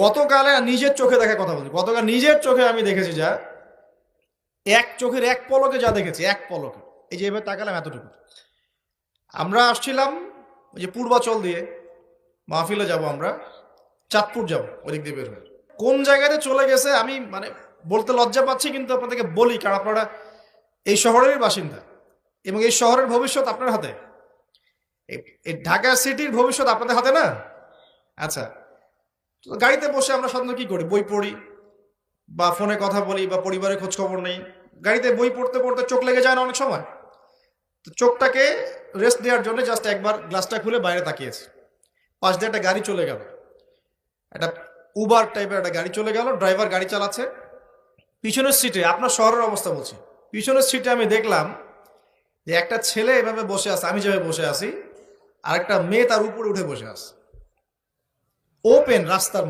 গতকালে নিজের চোখে দেখা কথা বলছি, গতকাল নিজের চোখে আমি দেখেছি যা, এক চোখের এক পলকে যা দেখেছি, এক পলকে, এই যে এবার তাকালাম এতটুকু। আমরা আসছিলাম ওই যে পূর্বাচল দিয়ে মাহফিলে যাব, আমরা চাঁদপুর যাব, ওই দিক দিয়ে বের হয়ে কোন জায়গাতে চলে গেছে আমি মানে বলতে লজ্জা পাচ্ছি, কিন্তু আপনাদেরকে বলি কারণ আপনারা এই শহরেরই বাসিন্দা এবং এই শহরের ভবিষ্যৎ আপনার হাতে। এই ঢাকা সিটির ভবিষ্যৎ আপনাদের হাতে না? আচ্ছা, তো গাড়িতে বসে আমরা সাধারণত কি করি? বই পড়ি বা ফোনে কথা বলি বা পরিবারের খোঁজ খবর নেই। গাড়িতে বই পড়তে পড়তে চোখ লেগে যায় না অনেক সময়? তো চোখটাকে রেস্ট দেওয়ার জন্য জাস্ট একবার গ্লাসটা খুলে বাইরে তাকিয়েছি। পাশ দিয়ে একটা গাড়ি চলে গেল, একটা উবার টাইপের একটা গাড়ি চলে গেল, ড্রাইভার গাড়ি চালাচ্ছে। পিছনের সিটে, আপনার শহরের অবস্থা বলছি, পিছনের সিটে আমি দেখলাম যে একটা ছেলে এভাবে বসে আছে, আমি যেভাবে বসে আছি, আর একটা মেয়ে তার উপরে উঠে বসে আছে, ওপেন রাস্তার